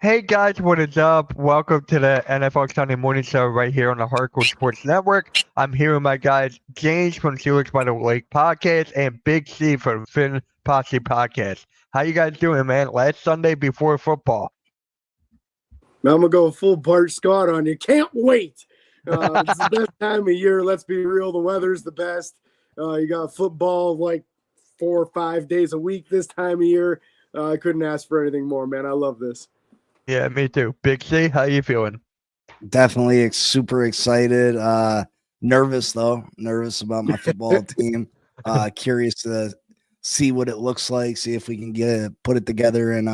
Hey guys, what is up? Welcome to the NFL Sunday Morning Show right here on the Hardcore Sports Network. I'm here with my guys James from Steelers by the Lake Podcast and Big C from Finn Posse Podcast. How you guys doing, man? Last Sunday before football. Now I'm gonna go full Bart Scott on you. Can't wait. It's the best time of year. Let's be real. The weather's the best. You got football like 4 or 5 days a week this time of year. I couldn't ask for anything more, man. I love this. Yeah, me too. Big C, how you feeling? Definitely super excited. Nervous though. Nervous about my football team. Curious to see what it looks like. See if we can put it together and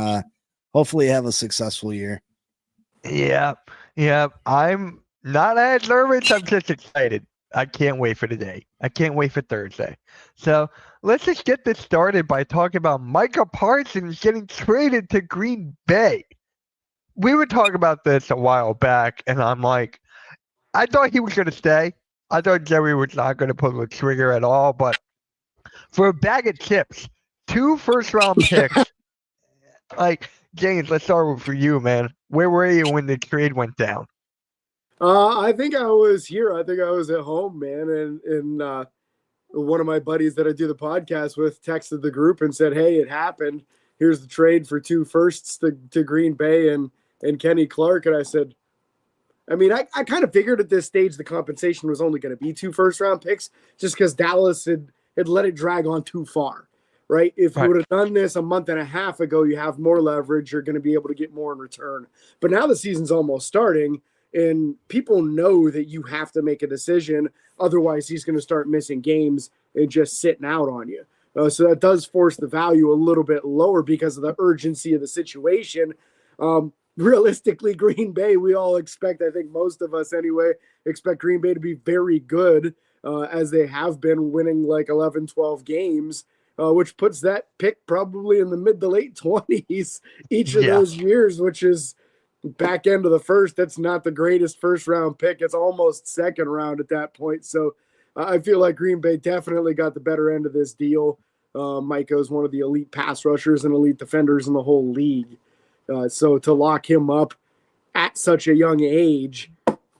hopefully have a successful year. Yeah. I'm not as nervous. I'm just excited. I can't wait for the day. I can't wait for Thursday. So let's just get this started by talking about Micah Parsons getting traded to Green Bay. We were talking about this a while back, and I'm like, I thought he was going to stay. I thought Jerry was not going to pull the trigger at all. But for a bag of chips, 2 first-round picks, like, James, let's start with for you, man. Where were you when the trade went down? I think I was here. I think I was at home, man. And one of my buddies that I do the podcast with texted the group and said, "Hey, it happened. Here's the trade for 2 firsts to Green Bay and Kenny Clark." And I said, I mean, I kind of figured at this stage the compensation was only going to be 2 first-round picks just because Dallas had let it drag on too far, right? If you would have done this a month and a half ago, you have more leverage. You're going to be able to get more in return. But now the season's almost starting, and people know that you have to make a decision. Otherwise, he's going to start missing games and just sitting out on you. So that does force the value a little bit lower because of the urgency of the situation. Realistically, Green Bay, we all expect, I think most of us anyway, expect Green Bay to be very good as they have been, winning like 11, 12 games, which puts that pick probably in the mid to late 20s each of those years, which is back end of the first. That's not the greatest first round pick. It's almost second round at that point. So I feel like Green Bay definitely got the better end of this deal. Micah is one of the elite pass rushers and elite defenders in the whole league. So to lock him up at such a young age,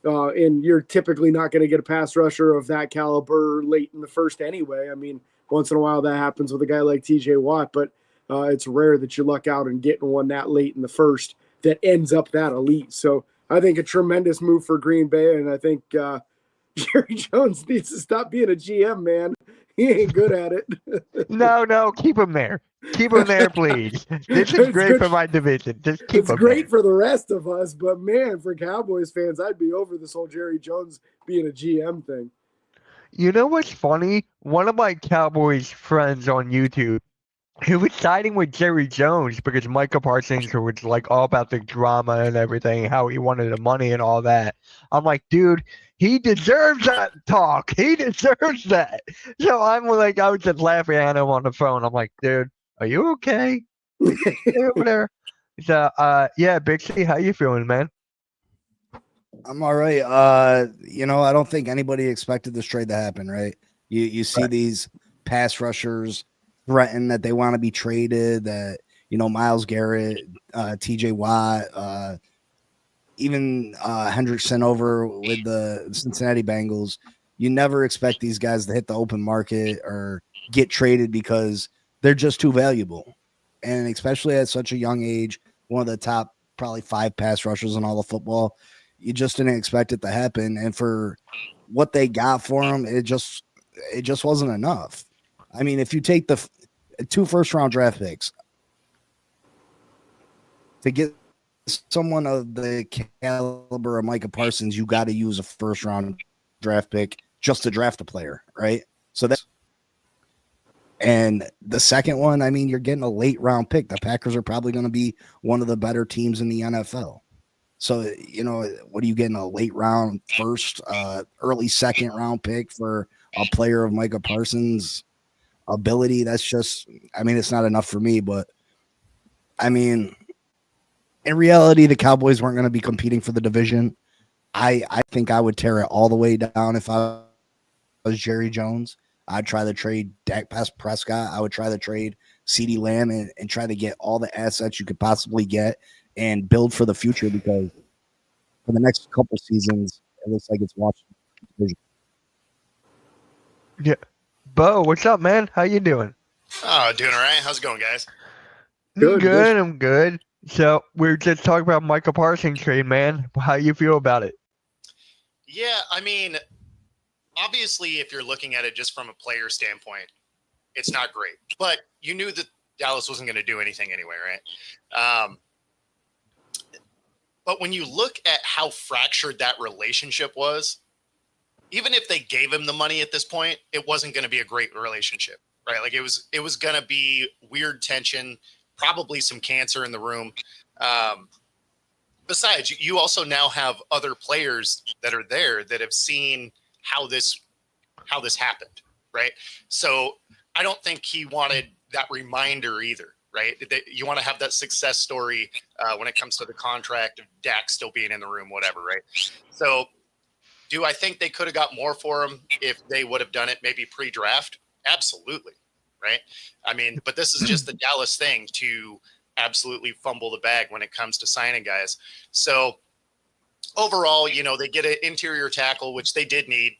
and you're typically not going to get a pass rusher of that caliber late in the first anyway. I mean, once in a while that happens with a guy like TJ Watt, but it's rare that you luck out and getting one that late in the first that ends up that elite. So I think a tremendous move for Green Bay, and I think Jerry Jones needs to stop being a GM, man. He ain't good at it. No, keep him there. Keep him there, please. This is great for my division. Just keep him great there. for the rest of us, but man, for Cowboys fans, I'd be over this whole Jerry Jones being a GM thing. You know what's funny? One of my Cowboys friends on YouTube, he was siding with Jerry Jones because Micah Parsons was like all about the drama and everything, how he wanted the money and all that. I'm like, dude, he deserves that talk. He deserves that. So I'm like, I was just laughing at him on the phone. I'm like, dude, are you okay? Are you okay over there? So, yeah, Big C, how you feeling, man? I'm all right. I don't think anybody expected this trade to happen, right? You see these pass rushers threaten that they want to be traded, that, Myles Garrett, TJ Watt, even Hendrickson over with the Cincinnati Bengals. You never expect these guys to hit the open market or get traded because they're just too valuable. And especially at such a young age, one of the top probably 5 pass rushers in all of football, you just didn't expect it to happen. And for what they got for him, it just wasn't enough. I mean, if you take the 2 first-round draft picks to get someone of the caliber of Micah Parsons, you got to use a first-round draft pick just to draft a player, right? So that's, and the second one, I mean, you're getting a late-round pick. The Packers are probably going to be one of the better teams in the NFL. So, what are you getting, a late round first, early second round pick for a player of Micah Parsons' ability? That's just, I mean, it's not enough for me. But, I mean, in reality, the Cowboys weren't going to be competing for the division. I think I would tear it all the way down if I was Jerry Jones. I'd try to trade Dak Prescott. I would try to trade CeeDee Lamb and try to get all the assets you could possibly get and build for the future, because for the next couple seasons, it looks like it's Washington. Yeah. Bo, what's up, man? How you doing? Oh, doing all right. How's it going, guys? Good, good. I'm good. So we're just talking about Michael Parsons trade, man. How you feel about it? Yeah, I mean, obviously, if you're looking at it just from a player standpoint, it's not great. But you knew that Dallas wasn't going to do anything anyway, right? But when you look at how fractured that relationship was, even if they gave him the money at this point, it wasn't going to be a great relationship, right? Like it was going to be weird tension, probably some cancer in the room. Besides, you also now have other players that are there that have seen how this happened, right? So I don't think he wanted that reminder either, right? You want to have that success story when it comes to the contract of Dak still being in the room, whatever, right? So do I think they could have got more for him if they would have done it maybe pre-draft? Absolutely, right? I mean, but this is just the Dallas thing to absolutely fumble the bag when it comes to signing guys. So overall, they get an interior tackle, which they did need.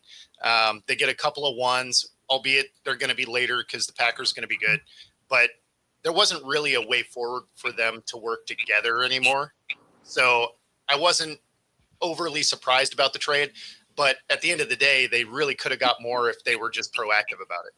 They get a couple of ones, albeit they're going to be later because the Packers are going to be good. But there wasn't really a way forward for them to work together anymore. So I wasn't overly surprised about the trade. But at the end of the day, they really could have got more if they were just proactive about it.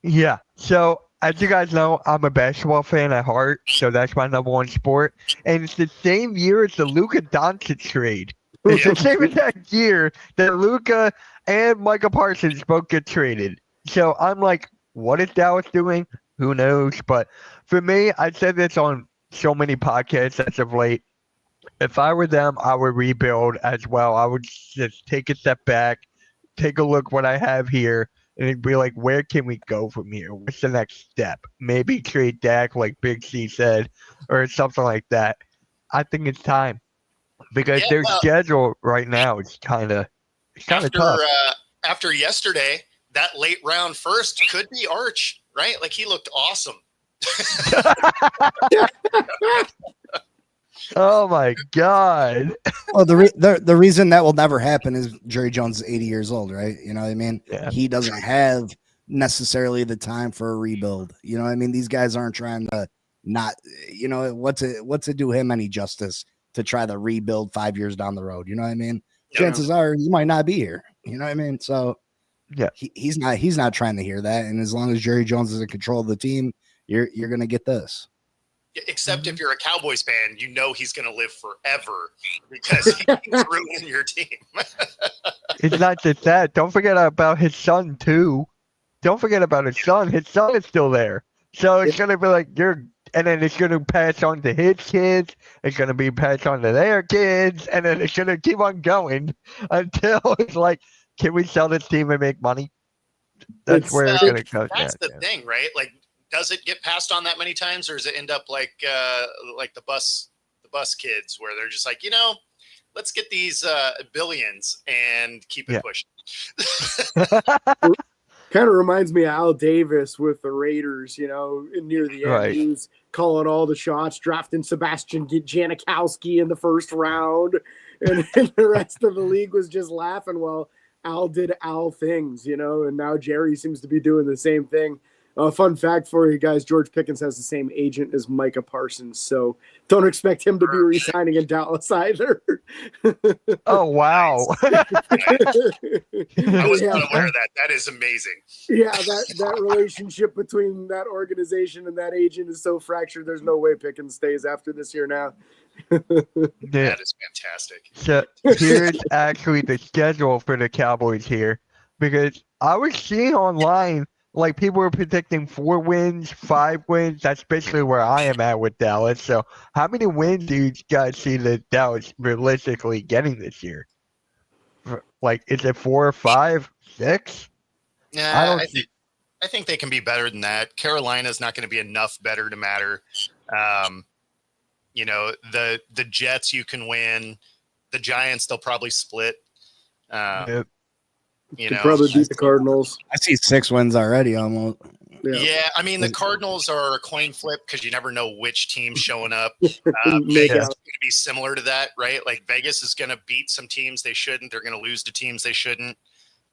Yeah. So as you guys know, I'm a basketball fan at heart, so that's my number one sport. And it's the same year as the Luka Doncic trade. It's the same exact year that Luka and Michael Parsons both get traded. So I'm like, what is Dallas doing? Who knows? But for me, I said this on so many podcasts as of late. If I were them, I would rebuild as well. I would just take a step back, take a look what I have here, and it'd be like, where can we go from here? What's the next step? Maybe trade Dak, like Big C said, or something like that. I think it's time because their schedule right now is kind of tough. After yesterday, that late round first could be Arch, right? Like he looked awesome. Oh my God! Well, the reason that will never happen is Jerry Jones is 80 years old, right? You know what I mean? Yeah. He doesn't have necessarily the time for a rebuild. You know what I mean? These guys aren't trying to not. What's it do him any justice to try to rebuild 5 years down the road? You know what I mean? Yeah. Chances are you might not be here. You know what I mean? So yeah, he's not trying to hear that. And as long as Jerry Jones is in control of the team, you're gonna get this. Except if you're a Cowboys fan, he's going to live forever because he's ruining your team. It's not just that. Don't forget about his son too. Don't forget about his son. His son is still there. So it's going to be like and then it's going to pass on to his kids. It's going to be passed on to their kids. And then it's going to keep on going until it's like, can we sell this team and make money? That's where it's going to go. That's the thing, right? Like, does it get passed on that many times, or does it end up like the bus kids, where they're just like, let's get these billions and keep it pushing. Kind of reminds me of Al Davis with the Raiders, near the end. Right. He was calling all the shots, drafting Sebastian Janikowski in the first round, and the rest of the league was just laughing while Al did Al things, and now Jerry seems to be doing the same thing. Fun fact for you guys, George Pickens has the same agent as Micah Parsons, so don't expect him to be re-signing in Dallas either. Oh, wow. I was not aware of that. That is amazing. Yeah, that relationship between that organization and that agent is so fractured, there's no way Pickens stays after this year now. That is fantastic. So here's actually the schedule for the Cowboys here, because I was seeing online, like people were predicting 4 wins, 5 wins. That's basically where I am at with Dallas. So how many wins do you guys see that Dallas realistically getting this year? Like, is it 4 or 5, 6? Yeah, I think they can be better than that. Carolina's not going to be enough better to matter. The Jets you can win. The Giants, they'll probably split. Probably beat the Cardinals. I see 6 wins already almost. Yeah, I mean the Cardinals are a coin flip because you never know which team's showing up. Make Vegas out. is going to be similar to that, right? Like Vegas is going to beat some teams they shouldn't. They're going to lose to teams they shouldn't.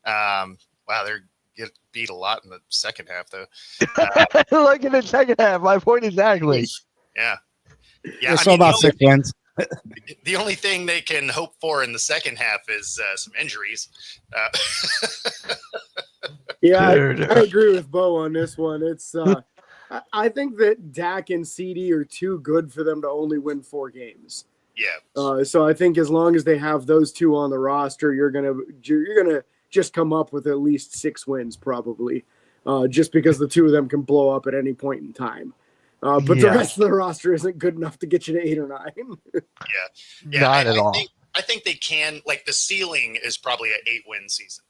Wow, they're get beat a lot in the second half, though. Look at the second half. My point exactly. Yeah, It's all about 6 wins. the only thing they can hope for in the second half is some injuries. Yeah, Dude. I agree with Bo on this one. It's I think that Dak and CD are too good for them to only win 4 games. Yeah. So I think as long as they have those two on the roster, you're gonna just come up with at least 6 wins probably, just because the two of them can blow up at any point in time. But the Yeah. rest of the roster isn't good enough to get you to 8 or 9. Yeah, Not at all. I think they can. Like the ceiling is probably an 8-win season.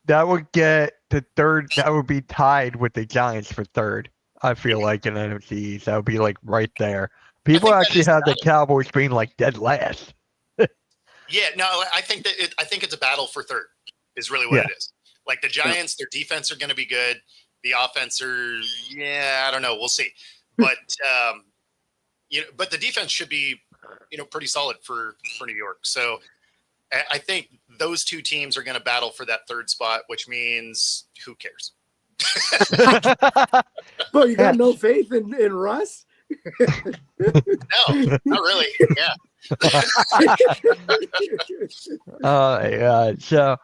That would get the third. That would be tied with the Giants for third. I feel like in NFC East, that would be like right there. People think that actually is have the valid. Cowboys being like dead last. Yeah, no, I think that I think it's a battle for third is really what Yeah. it is. Like the Giants, their defense are going to be good. The offense are, I don't know. We'll see. But but the defense should be, pretty solid for New York. So I think those two teams are going to battle for that third spot, which means who cares? But you got no faith in Russ? No, not really. Yeah. Yeah. So,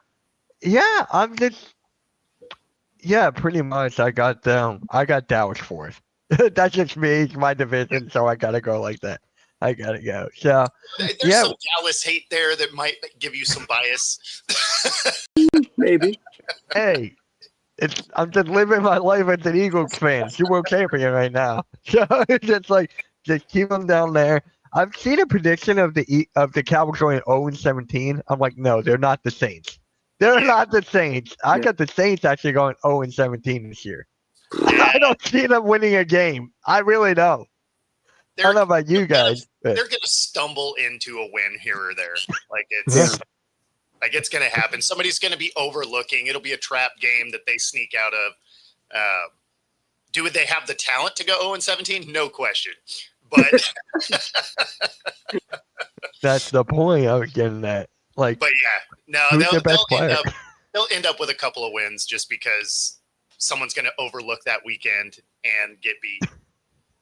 yeah, pretty much. I got them. I got Dallas fourth. That's just me. It's my division, so I gotta go like that. I gotta go. So, There's Yeah. some Dallas hate there that might give you some bias. Maybe. hey, I'm just living my life as an Eagles fan, Super Bowl champion right now. So it's just like just keep them down there. I've seen a prediction of the Cowboys going 0-17. I'm like, no, they're not the Saints. They're not the Saints. I got the Saints actually going 0-17 this year. I don't see them winning a game. I really don't. I don't know about you guys. They're But going to stumble into a win here or there. Like it's going to happen. Somebody's going to be overlooking. It'll be a trap game that they sneak out of. Do they have the talent to go 0-17? No question. But that's the point I was getting at. Like, but yeah, no, who's the best player? they'll end up with a couple of wins just because someone's going to overlook that weekend and get beat.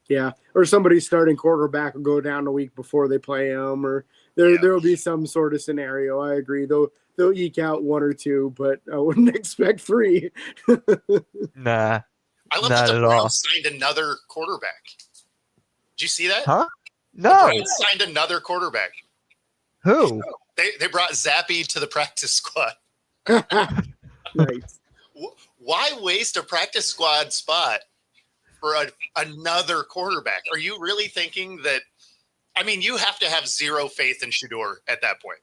Yeah, or somebody's starting quarterback will go down a week before they play him, or there will be some sort of scenario. I agree. They'll eke out 1 or 2, but I wouldn't expect 3. Nah. I love Not that the at all. Browns signed another quarterback. Did you see that? Huh? The No. Browns signed another quarterback. Who? They brought Zappy to the practice squad. Nice. Why waste a practice squad spot for another quarterback? Are you really thinking that? I mean, you have to have zero faith in Shador at that point,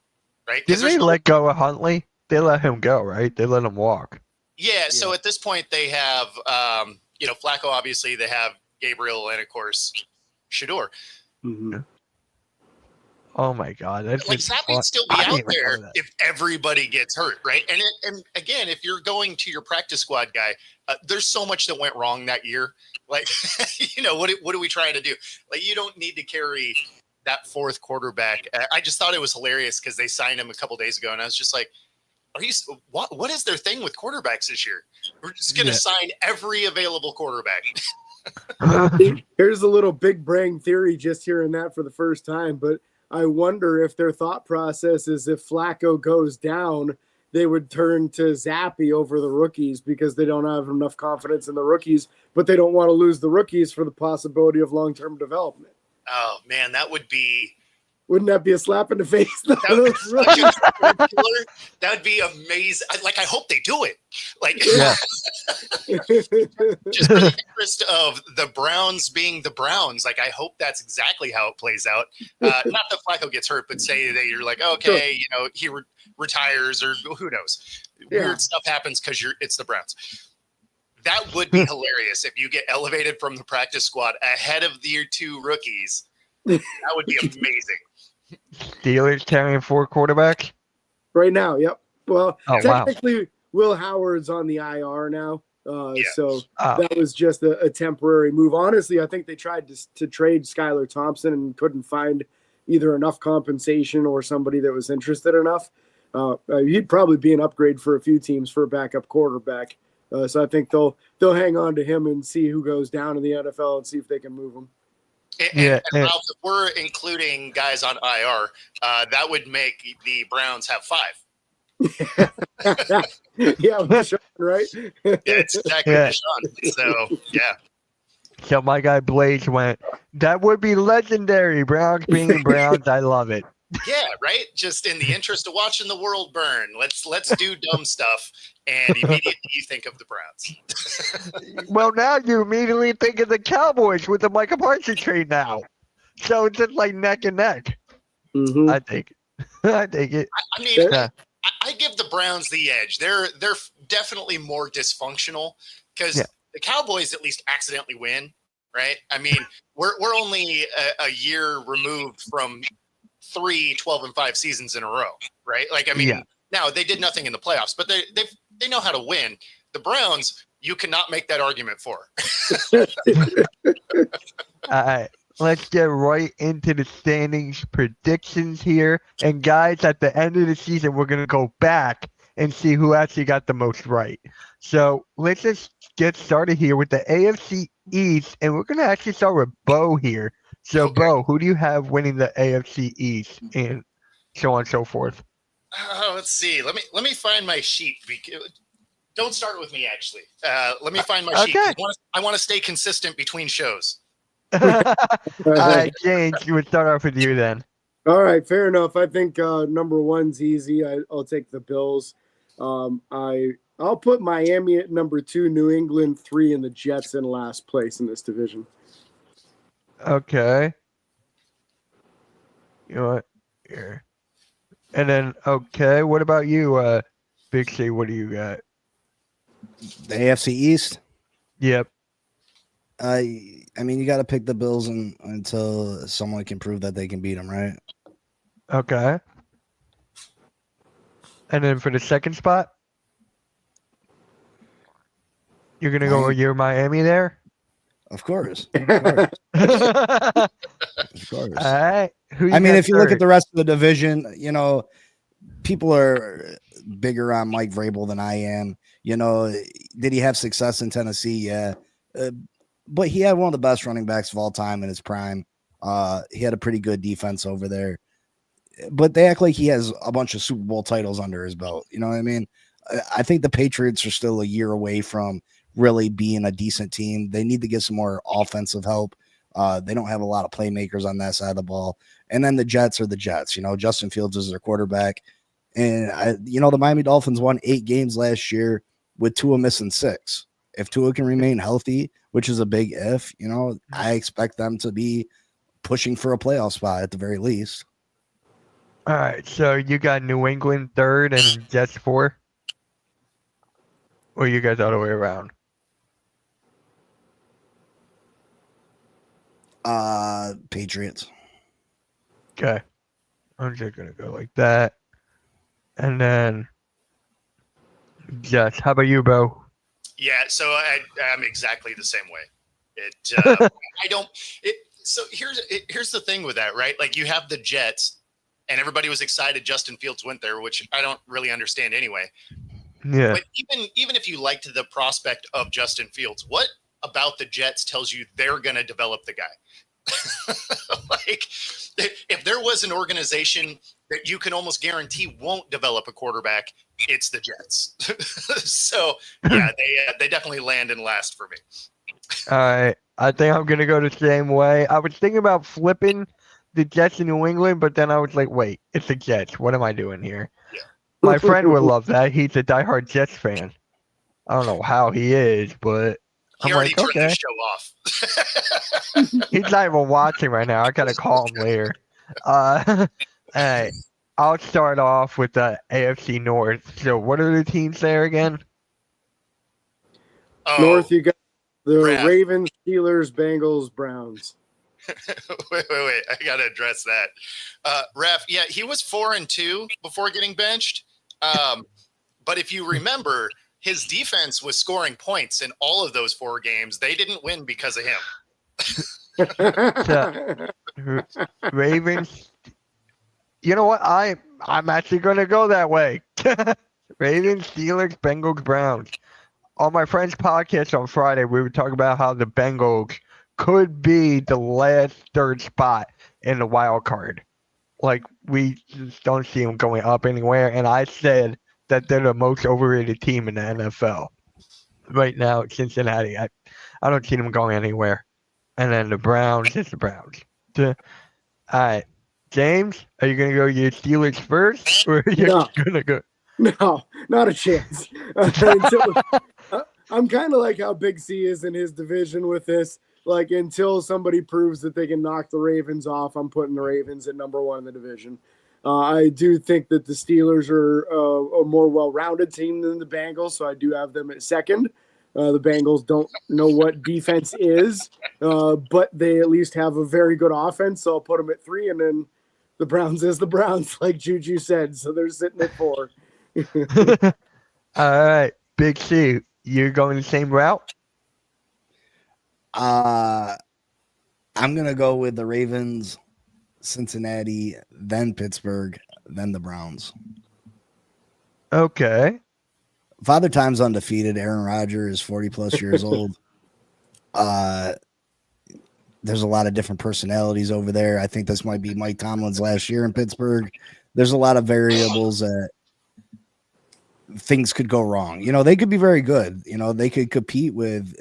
right? 'Cause Didn't they there's no- let go of Huntley? They let him go, right? They let him walk. Yeah. So at this point, they have, Flacco. Obviously, they have Gabriel, and of course, Shador. Mhm. Oh my God. That's Like just Zappy'd still be I didn't out even there know that. if everybody gets hurt, right? And again, if you're going to your practice squad guy, there's so much that went wrong that year. Like, what are we trying to do? Like, you don't need to carry that fourth quarterback. I just thought it was hilarious because they signed him a couple days ago, and I was just like, what is their thing with quarterbacks this year? We're just going to Yeah. sign every available quarterback. Here's a little big brain theory, just hearing that for the first time, but I wonder if their thought process is if Flacco goes down, they would turn to Zappy over the rookies because they don't have enough confidence in the rookies, but they don't want to lose the rookies for the possibility of long-term development. Oh, man, that would be Wouldn't that be a slap in the face? that would, that would be amazing. I hope they do it. Like, Yeah. just for the interest of the Browns being the Browns, like I hope that's exactly how it plays out. Not that Flacco gets hurt, but say that you're like, okay, he retires or who knows. Yeah. Weird stuff happens because it's the Browns. That would be hilarious if you get elevated from the practice squad ahead of your 2 rookies. That would be amazing. Steelers carrying 4 quarterbacks. Right now, yep. Well, Oh, wow. technically, Will Howard's on the IR now, So Oh, that was just a temporary move. Honestly, I think they tried to trade Skylar Thompson and couldn't find either enough compensation or somebody that was interested enough. He'd probably be an upgrade for a few teams for a backup quarterback. So I think they'll hang on to him and see who goes down in the NFL and see if they can move him. Yeah, And Ralph, if we're including guys on IR, that would make the Browns have 5. Yeah, with Deshaun, right? Yeah, it's exactly Yeah. Deshaun. So, yeah. so my guy Blaze went, that would be legendary. Browns being Browns. I love it. Yeah, right? Just in the interest of watching the world burn, let's do dumb stuff, and immediately you think of the Browns. Well, now you immediately think of the Cowboys with the Micah Parsons trade now. So it's just like neck and neck. Mhm. I think. I think it. I mean, Yeah. I give the Browns the edge. They're definitely more dysfunctional because Yeah. the Cowboys at least accidentally win, right? I mean, we're only a year removed from 3 12-5 seasons in a row, right? Like, I mean, Yeah. now they did nothing in the playoffs, but they know how to win. The Browns, you cannot make that argument for. All right. Let's get right into the standings predictions here. And guys, at the end of the season, we're going to go back and see who actually got the most right. So let's just get started here with the AFC East. And we're going to actually start with Bo here. So, Okay. Bo, who do you have winning the AFC East and so on and so forth? Let's see. Let me find my sheet. Don't start with me, actually. Let me find my sheet. Okay. I want to stay consistent between shows. All right, James, you would start off with you then. All right, fair enough. I think number one's easy. I'll take the Bills. I'll put Miami at number 2, New England 3, and the Jets in last place in this division. Okay. You know what? Here. And then, okay, what about you, Big C? What do you got? The AFC East. Yep. I mean, you got to pick the Bills until someone can prove that they can beat them, right? Okay. And then for the second spot, you're gonna go with your Miami there. Of course. Of course. All Of course. right. Who I mean, got if you look third? at the rest of the division, you know, people are bigger on Mike Vrabel than I am. You know, did he have success in Tennessee? Yeah. But he had one of the best running backs of all time in his prime. He had a pretty good defense over there. But they act like he has a bunch of Super Bowl titles under his belt. You know what I mean? I think the Patriots are still a year away from really being a decent team. They need to get some more offensive help. They don't have a lot of playmakers on that side of the ball. And then the Jets are the Jets. You know, Justin Fields is their quarterback. And, the Miami Dolphins won 8 games last year with Tua missing 6. If Tua can remain healthy, which is a big if, I expect them to be pushing for a playoff spot at the very least. All right. So you got New England third and Jets 4, or you guys all the way around? Patriots. Okay. I'm just gonna go like that, and then Jets. How about you, Bo? Yeah, so I'm exactly the same way. So here's the thing with that, right? Like, you have the Jets, and everybody was excited Justin Fields went there, which I don't really understand anyway. Yeah. But even if you liked the prospect of Justin Fields, what about the Jets tells you they're going to develop the guy? Like, if there was an organization that you can almost guarantee won't develop a quarterback, it's the Jets. So yeah, they definitely land in last for me. All right. I think I'm gonna go the same way. I was thinking about flipping the Jets in New England, but then I was like, wait, it's the Jets. What am I doing here? Yeah. My friend would love that. He's a diehard Jets fan. I don't know how he is, but He I'm already like, turned the okay. show off. He's not even watching right now. I gotta call him later. All right. I'll start off with the AFC North. So what are the teams there again? Oh, North, you got the Brad. Ravens, Steelers, Bengals, Browns. wait. I got to address that. Ref, yeah, he was 4-2 before getting benched. But if you remember, his defense was scoring points in all of those 4 games. They didn't win because of him. Ravens. You know what? I'm actually going to go that way. Ravens, Steelers, Bengals, Browns. On my friend's podcast on Friday, we were talking about how the Bengals could be the last third spot in the wild card. Like, we just don't see them going up anywhere. And I said that they're the most overrated team in the NFL. Right now, Cincinnati. I don't see them going anywhere. And then the Browns, it's the Browns. All right. James, are you going to go your Steelers first? Or are you No. going to go? No, not a chance. I'm kind of like how Big C is in his division with this. Like, until somebody proves that they can knock the Ravens off, I'm putting the Ravens at number 1 in the division. I do think that the Steelers are a more well-rounded team than the Bengals, so I do have them at second. The Bengals don't know what defense is, but they at least have a very good offense, so I'll put them at 3, and then the Browns is the Browns, like Juju said, so they're sitting at 4. All right. Big C, you're going the same route? I'm gonna go with the Ravens, Cincinnati, then Pittsburgh, then the Browns. Okay. Father Time's undefeated. Aaron Rodgers is 40 plus years old. There's a lot of different personalities over there. I think this might be Mike Tomlin's last year in Pittsburgh. There's a lot of variables that things could go wrong. You know, they could be very good. You know, they could compete with.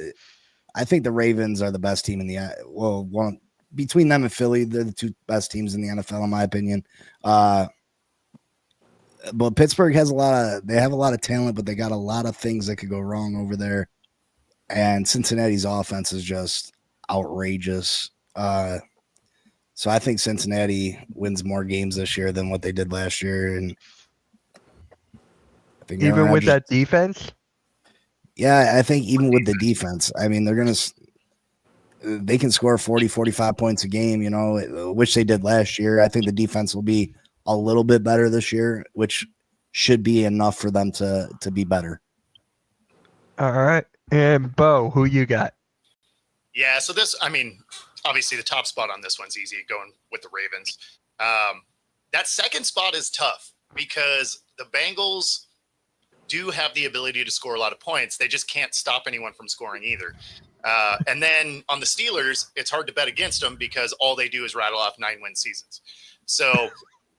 I think the Ravens are the best team in the one between them and Philly. They're the 2 best teams in the NFL, in my opinion. But Pittsburgh has they have a lot of talent, but they got a lot of things that could go wrong over there. And Cincinnati's offense is just outrageous. So I think Cincinnati wins more games this year than what they did last year. And I think Even with that defense? Yeah, I think even with the defense, I mean, they can score 40, 45 points a game, you know, which they did last year. I think the defense will be a little bit better this year, which should be enough for them to be better. All right. And Bo, who you got? Yeah, so obviously the top spot on this one's easy, going with the Ravens. That second spot is tough because the Bengals do have the ability to score a lot of points. They just can't stop anyone from scoring either. And then on the Steelers, it's hard to bet against them because all they do is rattle off 9-win seasons. So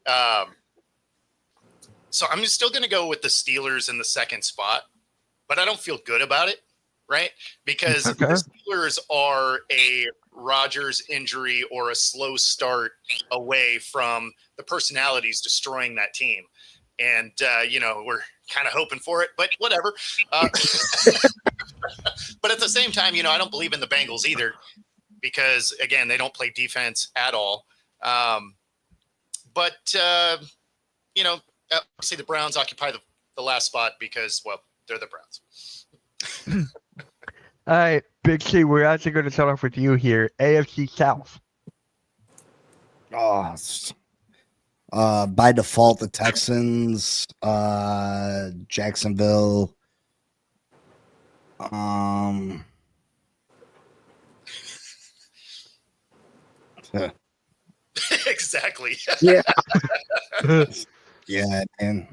I'm still going to go with the Steelers in the second spot, but I don't feel good about it, right? Because the Steelers are a Rodgers injury or a slow start away from the personalities destroying that team. And, we're kind of hoping for it, but whatever. But at the same time, I don't believe in the Bengals either because, again, they don't play defense at all. But obviously the Browns occupy the last spot because, well, they're the Browns. All right, Big C, we're actually going to start off with you here. AFC South. By default, the Texans, Jacksonville. Exactly. Yeah. Yeah, man.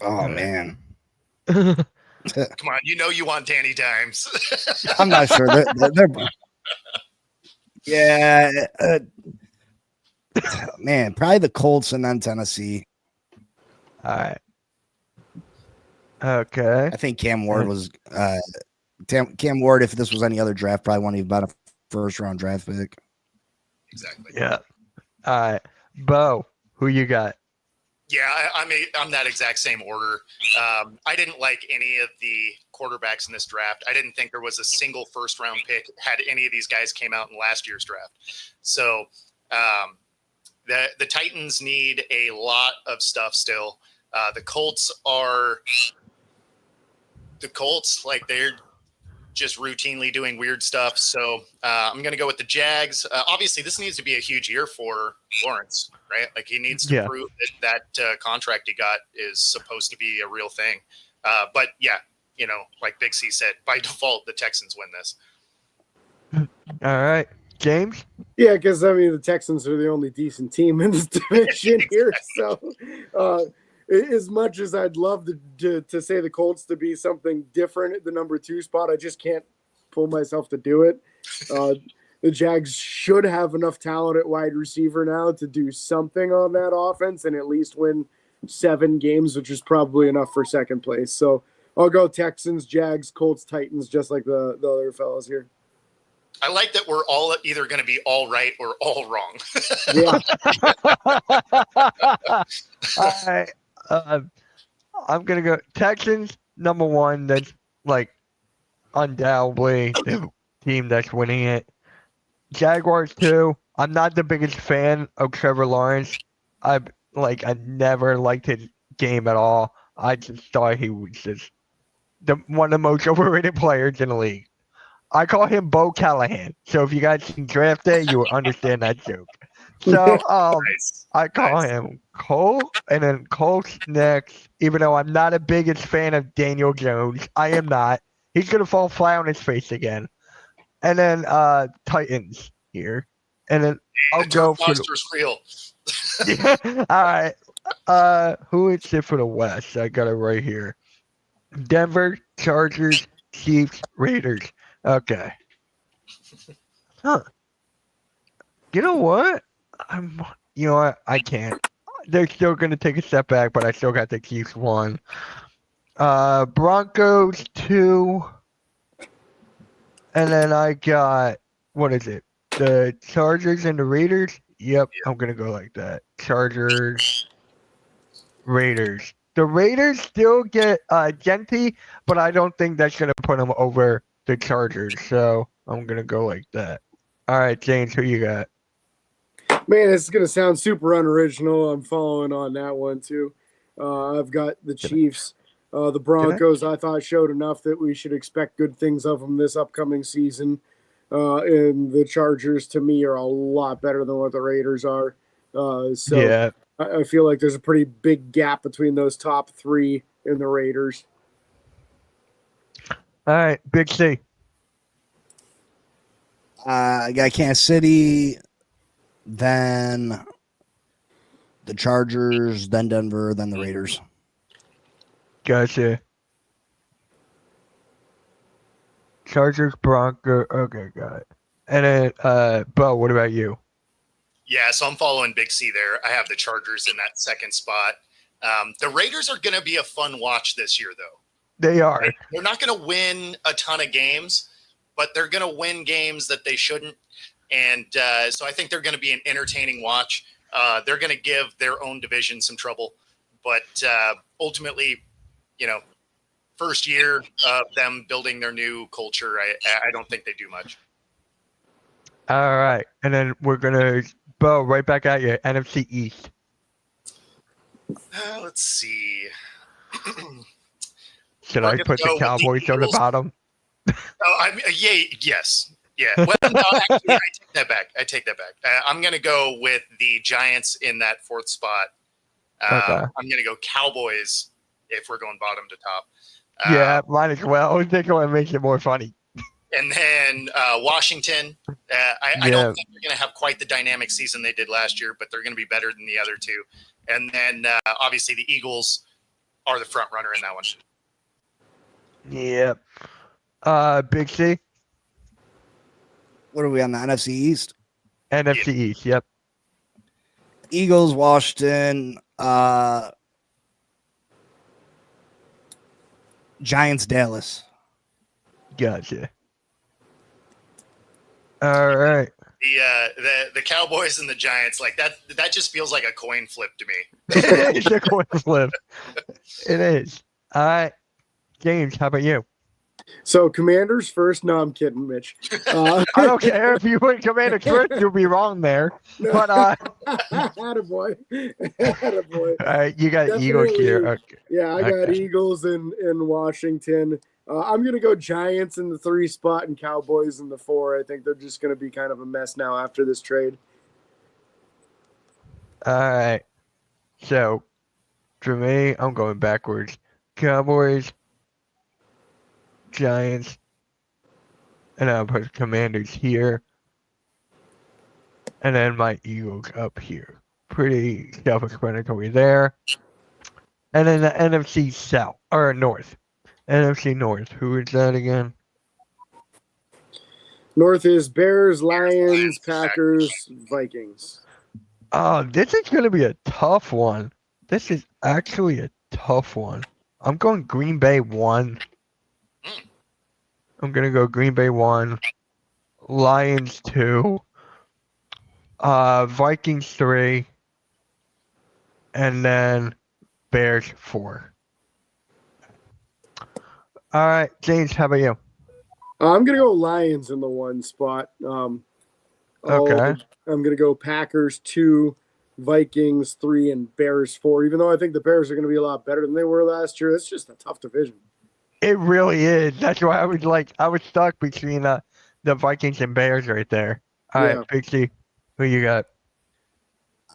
Oh, man. Come on, you want Danny Dimes. I'm not sure. They're yeah. Man, probably the Colts and then Tennessee. All right. Okay. I think Cam Ward was Cam Ward, if this was any other draft, probably wouldn't even been a first-round draft pick. Exactly. Yeah. All right. Bo, who you got? Yeah, I'm that exact same order. I didn't like any of the quarterbacks in this draft. I didn't think there was a single first-round pick had any of these guys came out in last year's draft. So the Titans need a lot of stuff still. The Colts, like just routinely doing weird stuff. So I'm going to go with the Jags. Obviously, this needs to be a huge year for Lawrence, right? Like he needs to prove that contract he got is supposed to be a real thing. But yeah, like Big C said, by default, the Texans win this. All right, James. Yeah, because the Texans are the only decent team in this division here. So, as much as I'd love to say the Colts to be something different at the number 2 spot, I just can't pull myself to do it. The Jags should have enough talent at wide receiver now to do something on that offense and at least win 7 games, which is probably enough for second place. So I'll go Texans, Jags, Colts, Titans, just like the other fellas here. I like that we're all either going to be all right or all wrong. Yeah. All right. I'm going to go Texans, number 1. That's like undoubtedly the team that's winning it. Jaguars, 2. I'm not the biggest fan of Trevor Lawrence. I never liked his game at all. I just thought he was just one of the most overrated players in the league. I call him Bo Callahan. So if you guys can draft it, you will understand that joke. So Nice. I call him Cole, and then Colts next. Even though I'm not a biggest fan of Daniel Jones, I am not. He's gonna fall flat on his face again. And then Titans here, and then I'll go for Monster's real. All right. Who is it for the West? I got it right here. Denver, Chargers, Chiefs, Raiders. Okay. Huh. You know what? I can't. They're still going to take a step back, but I still got the Chiefs 1. Broncos 2. And then I got, what is it? The Chargers and the Raiders? Yep. I'm going to go like that. Chargers, Raiders. The Raiders still get Genty, but I don't think that's going to put them over the Chargers. So I'm going to go like that. All right, James, who you got? Man, it's going to sound super unoriginal. I'm following on that one, too. I've got the Chiefs. The Broncos, I thought, showed enough that we should expect good things of them this upcoming season. And the Chargers, to me, are a lot better than what the Raiders are. Yeah. I feel like there's a pretty big gap between those top 3 and the Raiders. All right, Big C. I got Kansas City, then the Chargers, then Denver, then the Raiders. Gotcha. Chargers, Broncos. Okay, got it. And then, Bo, what about you? Yeah, so I'm following Big C there. I have the Chargers in that second spot. The Raiders are going to be a fun watch this year, though. They are. They're not going to win a ton of games, but they're going to win games that they shouldn't. And so I think they're going to be an entertaining watch. They're going to give their own division some trouble. But ultimately, first year of them building their new culture, I don't think they do much. All right. And then we're going to, Bo, right back at you, NFC East. Let's see. Should We're I gonna put go the with the Cowboys on the Eagles. bottom? Yes. Yeah. Well, no, actually, I take that back. I'm going to go with the Giants in that 4th spot. Okay. I'm going to go Cowboys if we're going bottom to top. Yeah, might as well. I think it makes it more funny. And then Washington. I don't think they're going to have quite the dynamic season they did last year, but they're going to be better than the other 2. And then obviously the Eagles are the front runner in that one. Yep. Big C, What are we on the NFC East? NFC East. Yep. Eagles, Washington, Giants, Dallas. Gotcha. All right. The Cowboys and the Giants, like that just feels like a coin flip to me. It's a coin flip. It is. All right. James, how about you? So Commanders first. No, I'm kidding, Mitch. I don't care if you put Commander first, you'll be wrong there. But Attaboy. Attaboy. all right, you got Definitely. Eagles here. Okay. Yeah, I got Okay. Eagles in Washington. I'm going to go Giants in the 3 spot and Cowboys in the 4. I think they're just going to be kind of a mess now after this trade. All right. So for me, I'm going backwards. Cowboys, Giants, and I'll put Commanders here. And then my Eagles up here. Pretty self-explanatory there. And then the NFC South, or North. NFC North. Who is that again? North is Bears, Lions, Packers, Vikings. Oh, this is going to be a tough one. This is actually a tough one. I'm going Green Bay 1. I'm going to go Green Bay 1. Lions 2. Vikings 3. And then Bears 4. All right, James, how about you? I'm going to go Lions in the 1 spot. Okay. I'm going to go Packers 2, Vikings 3, and Bears 4. Even though I think the Bears are going to be a lot better than they were last year, it's just a tough division. It really is. That's why I was stuck between the Vikings and Bears right there. All right, Pixie, who you got?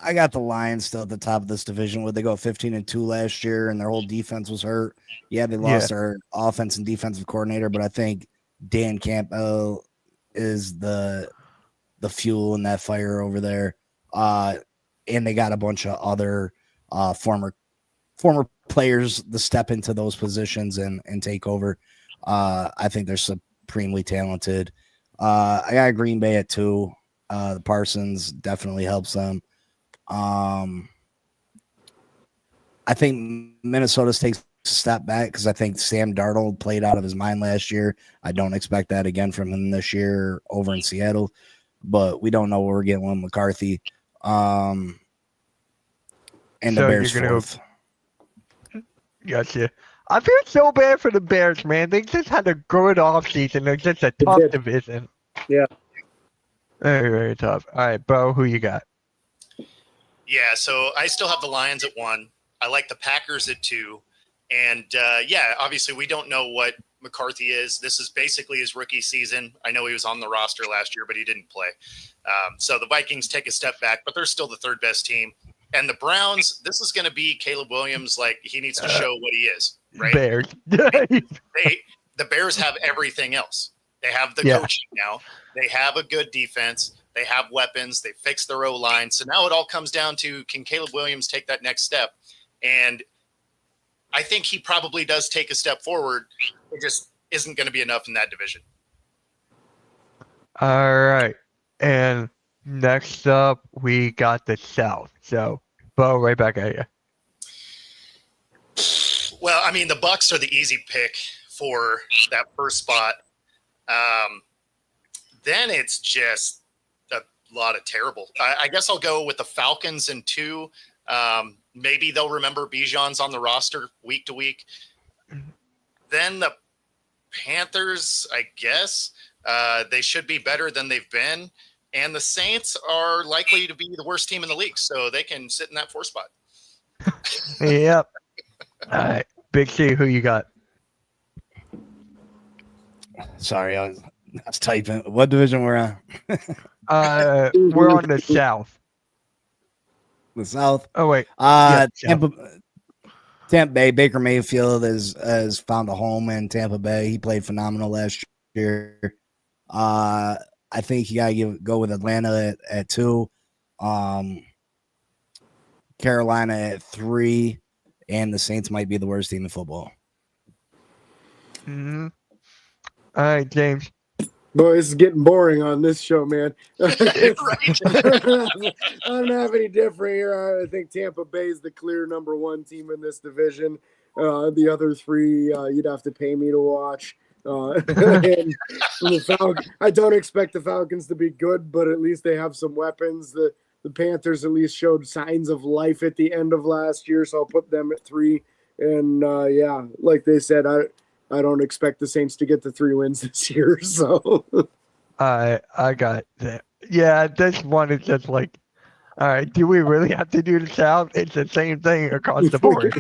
I got the Lions still at the top of this division. Would they go 15-2 last year and their whole defense was hurt? Yeah, they lost their offense and defensive coordinator, but I think Dan Campbell is the fuel in that fire over there. And they got a bunch of other former players to step into those positions and take over. I think they're supremely talented. I got Green Bay at 2. The Parsons definitely helps them. I think Minnesota takes a step back because I think Sam Darnold played out of his mind last year. I don't expect that again from him this year over in Seattle, but we don't know what we're getting with McCarthy. And the Bears fourth. Gotcha. I feel so bad for the Bears, man. They just had a good offseason. They're just a tough division. Yeah. Very, very tough. All right, Bo, who you got? Yeah, so I still have the Lions at 1. I like the Packers at 2. And, obviously we don't know what McCarthy is. This is basically his rookie season. I know he was on the roster last year, but he didn't play. So the Vikings take a step back, but they're still the 3rd best team. And the Browns, this is going to be Caleb Williams. Like, he needs to show what he is, right? Bears. The Bears have everything else. They have the coaching now. They have a good defense. They have weapons. They fixed their O-line. So now it all comes down to, can Caleb Williams take that next step? And I think he probably does take a step forward. It just isn't going to be enough in that division. All right. And next up, we got the South. So, Bo, right back at you. Well, I mean, the Bucs are the easy pick for that first spot. Then it's just a lot of terrible. I guess I'll go with the Falcons in 2. Maybe they'll remember Bijan's on the roster week to week. Then the Panthers, I guess, they should be better than they've been. And the Saints are likely to be the worst team in the league, so they can sit in that 4 spot. Yep. All right. Big C, who you got? Sorry, I was typing. What division we're on? We're on the South. The South. Oh wait. Tampa Bay. Baker Mayfield has found a home in Tampa Bay. He played phenomenal last year. I think you gotta go with Atlanta at 2, Carolina at 3, and the Saints might be the worst team in football. Mm-hmm. All right, James. Boy, this is getting boring on this show, man. I don't have any different here. I think Tampa Bay is the clear number 1 team in this division. The other 3, you'd have to pay me to watch. And I don't expect the Falcons to be good, but at least they have some weapons. The Panthers at least showed signs of life at the end of last year, so I'll put them at 3. And like they said, I don't expect the Saints to get the 3 wins this year. So I got that. Yeah, this one is just like All right. Do we really have to do the South? It's the same thing across the board.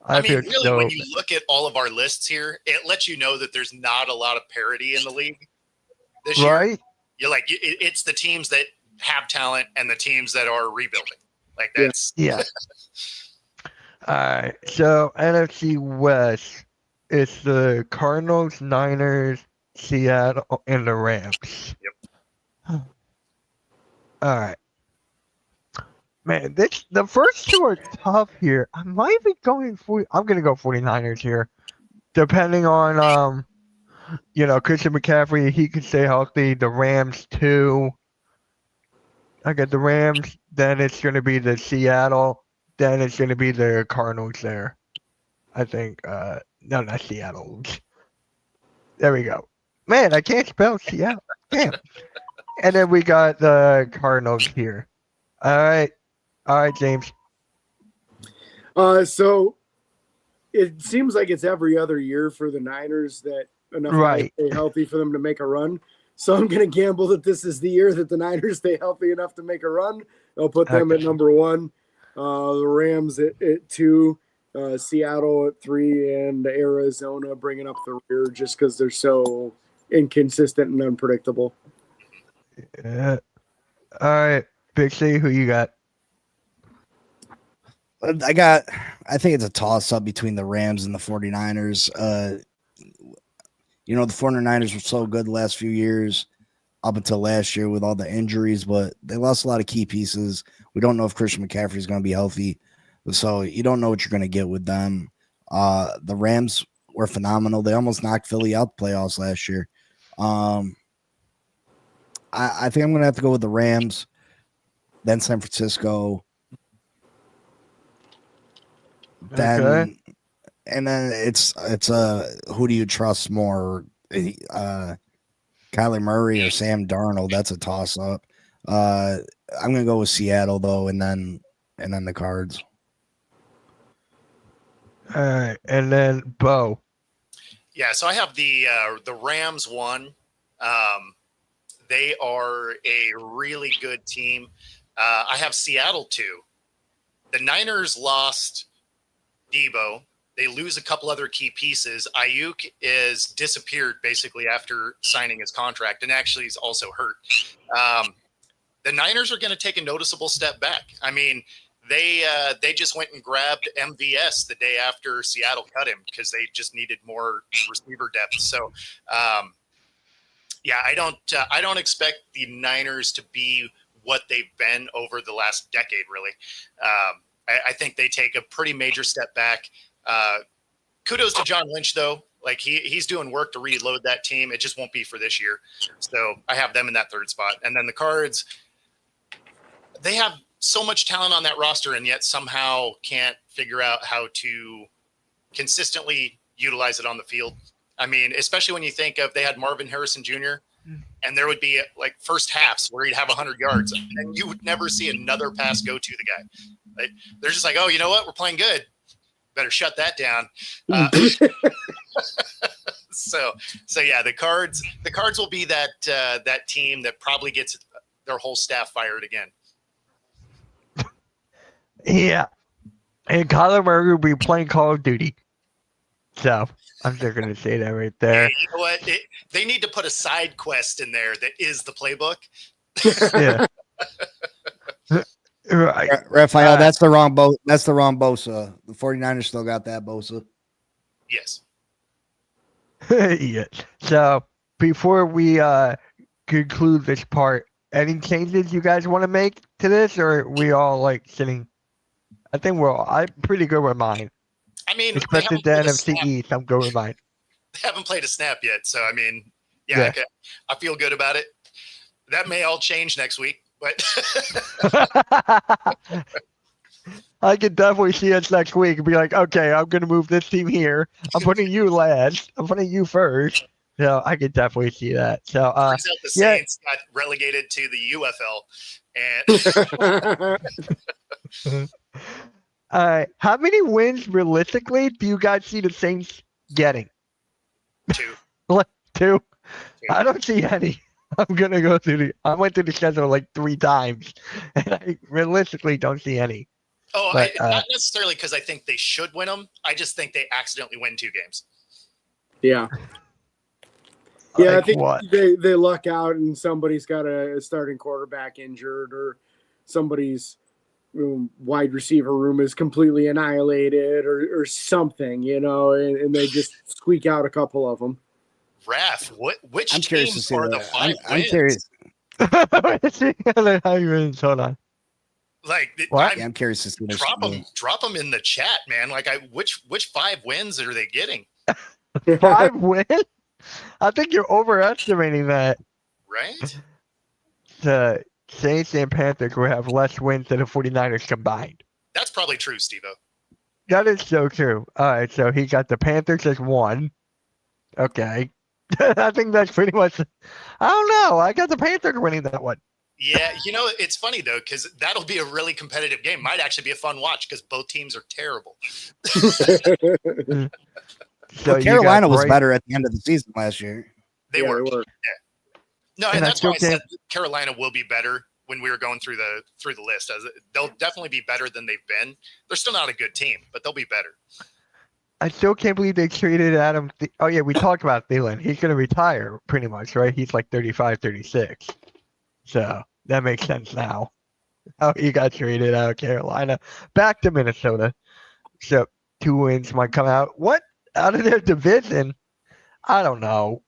I mean, feel really, so- when you look at all of our lists here, it lets you know that there's not a lot of parity in the league this year. right? You're like, it's the teams that have talent and the teams that are rebuilding. Like that's Yeah. All right. So NFC West, it's the Cardinals, Niners, Seattle, and the Rams. Yep. All right. Man, the first two are tough here. I might be going for. I'm gonna go 49ers here, depending on Christian McCaffrey. He can stay healthy. The Rams too. I got the Rams. Then it's gonna be the Seattle. Then it's gonna be the Cardinals there. I think. No, not Seattle. There we go. Man, I can't spell Seattle. Damn. And then we got the Cardinals here. All right, James. So it seems like it's every other year for the Niners that enough guys Right. stay healthy for them to make a run. So I'm going to gamble that this is the year that the Niners stay healthy enough to make a run. I'll put them at Okay. number 1, the Rams at 2, Seattle at 3, and Arizona bringing up the rear just because they're so inconsistent and unpredictable. Yeah. All right, Big C, who you got? I think it's a toss up between the Rams and the 49ers. The 49ers were so good the last few years up until last year with all the injuries, but they lost a lot of key pieces. We don't know if Christian McCaffrey is going to be healthy. So you don't know what you're going to get with them. The Rams were phenomenal. They almost knocked Philly out the playoffs last year. I think I'm going to have to go with the Rams, then San Francisco. Then Okay. and then it's who do you trust more, Kyler Murray or Sam Darnold? That's a toss up. I'm gonna go with Seattle though, and then the Cards. All right, and then Bo. Yeah, so I have the Rams 1. They are a really good team. I have Seattle 2. The Niners lost Debo. They lose a couple other key pieces. Ayuk is disappeared basically after signing his contract, and actually he's also hurt. The Niners are going to take a noticeable step back. I mean, they just went and grabbed MVS the day after Seattle cut him because they just needed more receiver depth. So, I don't expect the Niners to be what they've been over the last decade, really. I think they take a pretty major step back. Kudos to John Lynch, though. Like he's doing work to reload that team. It just won't be for this year. So I have them in that 3rd spot. And then the Cards, they have so much talent on that roster and yet somehow can't figure out how to consistently utilize it on the field. I mean, especially when you think of they had Marvin Harrison Jr. and there would be like first halves where he'd have 100 yards and you would never see another pass go to the guy. Like, they're just like, oh, you know what? We're playing good. Better shut that down. So yeah, the Cards will be that team that probably gets their whole staff fired again. Yeah, and Kyler Murray will be playing Call of Duty. So I'm just gonna say that right there. Hey, you know what? They need to put a side quest in there that is the playbook. Yeah. Right. Raphael, that's the wrong Bosa. The 49ers still got that Bosa. Yes. Yeah. So before we conclude this part, any changes you guys want to make to this, or are we all like sitting? I think I'm pretty good with mine. I mean, Especially they the haven't played a NFC snap- East, I'm good with mine. They haven't played a snap yet, so I mean, yeah. Yeah. Okay. I feel good about it. That may all change next week, but I could definitely see us next week and be like, okay, I'm gonna move this team here. I'm putting you last. I'm putting you first. So I could definitely see that. So turns out the yeah. Saints got relegated to the UFL, and all right, how many wins realistically do you guys see the Saints getting? 2. 2. I don't see any. I'm gonna go through I went through the schedule like 3 times, and I realistically don't see any. Oh, But, not necessarily because I think they should win them. I just think they accidentally win 2 games. Yeah. Yeah, Like I think what? they luck out and somebody's got a starting quarterback injured or somebody's wide receiver room is completely annihilated or something, and they just squeak out a couple of them. Raph, which I'm curious to teams see are the that. 5 I'm wins? curious. Hold on. Like, What? Yeah, I'm curious to see this. drop them in the chat, man. Like, which 5 wins are they getting? 5 wins? I think you're overestimating that. Right? The Saints and Panthers will have less wins than the 49ers combined. That's probably true, Steve-O. That is so true. All right, so he got the Panthers as 1. Okay. I think that's pretty much. I don't know. I got the Panthers winning that one. Yeah, it's funny though because that'll be a really competitive game. Might actually be a fun watch because both teams are terrible. So you Carolina got was Bryce- better at the end of the season last year. They were. They were. No, And and I that's why I still said Carolina will be better when we were going through the list. They'll definitely be better than they've been. They're still not a good team, but they'll be better. I still can't believe they traded Adam. Oh, yeah, we talked about Thielen. He's going to retire pretty much, right? He's like 35, 36. So that makes sense now. How he got traded out of Carolina back to Minnesota. So 2 wins might come out. What? Out of their division? I don't know.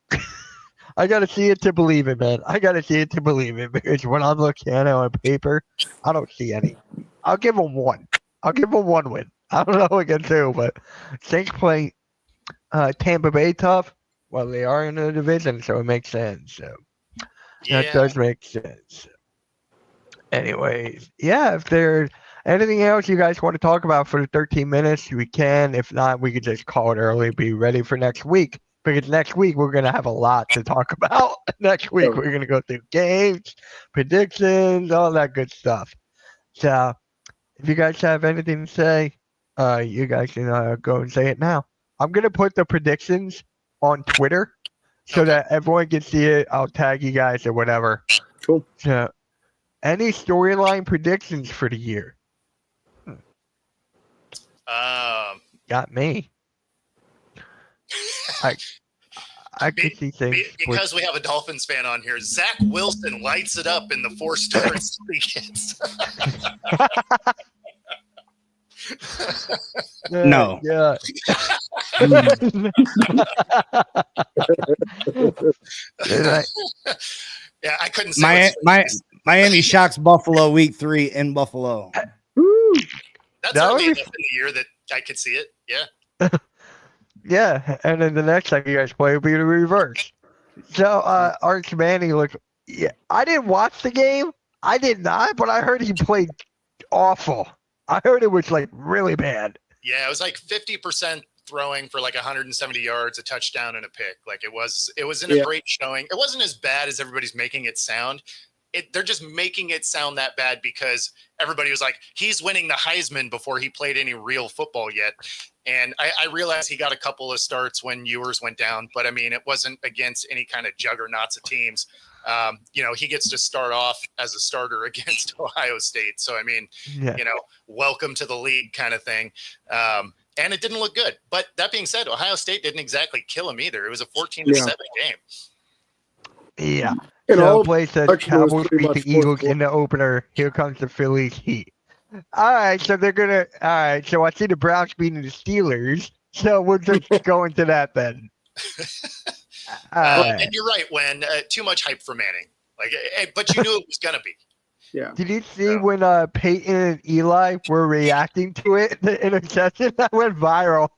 I got to see it to believe it, man. I got to see it to believe it because when I'm looking at it on paper, I don't see any. I'll give them 1. I'll give them 1 win. I don't know against who, but Saints play Tampa Bay tough. Well, they are in the division, so it makes sense. So that Yeah. does make sense. Anyways, yeah, if there's anything else you guys want to talk about for the 13 minutes, we can. If not, we could just call it early, be ready for next week. Because next week, we're going to have a lot to talk about. Next week, we're going to go through games, predictions, all that good stuff. So if you guys have anything to say, you guys can go and say it now. I'm going to put the predictions on Twitter so Okay. that everyone can see it. I'll tag you guys or whatever. Cool. So, any storyline predictions for the year? Got me. I could see things. Because we have a Dolphins fan on here, Zach Wilson lights it up in the 4 starts he gets. No. Yeah. Yeah, I couldn't say. Miami shocks Buffalo week 3 in Buffalo. Woo. That's that early would be- enough in the year that I could see it. Yeah. Yeah, and then the next time you guys play will be the reverse. So, Arch Manning looked. Yeah, I didn't watch the game. I did not, but I heard he played awful. I heard it was like really bad. Yeah, it was like 50% throwing for like 170 yards, a touchdown, and a pick. Like it wasn't a great showing. It wasn't as bad as everybody's making it sound. They're just making it sound that bad because everybody was like, he's winning the Heisman before he played any real football yet. And I realized he got a couple of starts when Ewers went down, but I mean, it wasn't against any kind of juggernauts of teams. He gets to start off as a starter against Ohio State. So, I mean, Yeah. welcome to the league kind of thing. And it didn't look good. But that being said, Ohio State didn't exactly kill him either. It was a 14-7 game. Yeah. And So all place the production was Cowboys pretty beat much the Eagles fourth in the opener. Here comes the Phillies Heat. All right, so they're gonna. All right, so I see the Browns beating the Steelers. So we'll just go into that then. All right. And you're right, when too much hype for Manning. But you knew it was gonna be. Yeah. Did you see Yeah. when Peyton and Eli were reacting to it? The interception that went viral.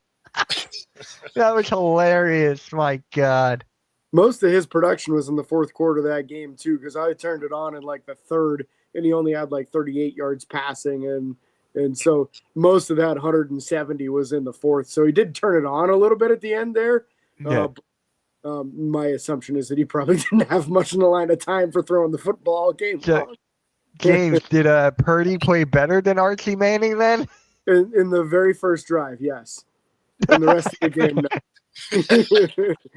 That was hilarious. My God. Most of his production was in the fourth quarter of that game too, because I turned it on in like the third, and he only had like 38 yards passing, and so most of that 170 was in the fourth. So he did turn it on a little bit at the end there. Yeah. My assumption is that he probably didn't have much in the line of time for throwing the football game. So- James, did Purdy play better than Archie Manning then? In the very first drive, yes. And the rest of the game, no.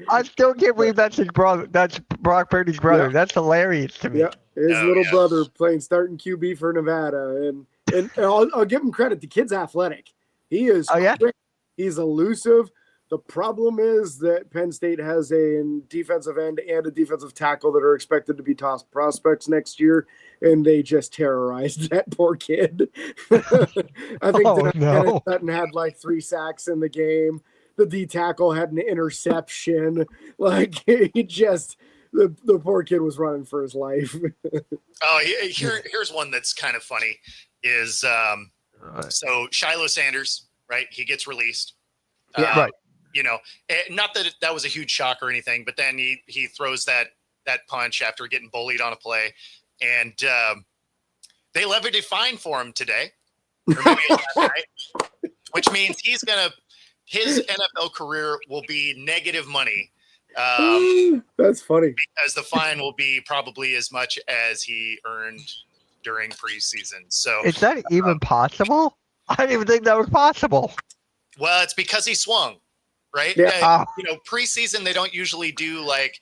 I still can't believe that's his brother. That's Brock Purdy's brother. Yeah. That's hilarious to me. Yeah, his Oh, little yeah. brother playing starting QB for Nevada, and I'll give him credit. The kid's athletic. He is. Oh, yeah? quick. He's elusive. The problem is that Penn State has a defensive end and a defensive tackle that are expected to be top prospects next year, and they just terrorized that poor kid. I think Oh, Dennis no. Sutton had like 3 sacks in the game. The D tackle had an interception. Like he just the poor kid was running for his life. Oh, here's one that's kind of funny. Is so Shiloh Sanders, right? He gets released. Yeah, right. You know, not that that was a huge shock or anything, but then he throws that punch after getting bullied on a play, and they levied a fine for him today, or maybe last night, which means his NFL career will be negative money. That's funny. Because the fine will be probably as much as he earned during preseason. So Is that even possible? I didn't even think that was possible. well, it's because he swung, right? Yeah. You know, preseason they don't usually do like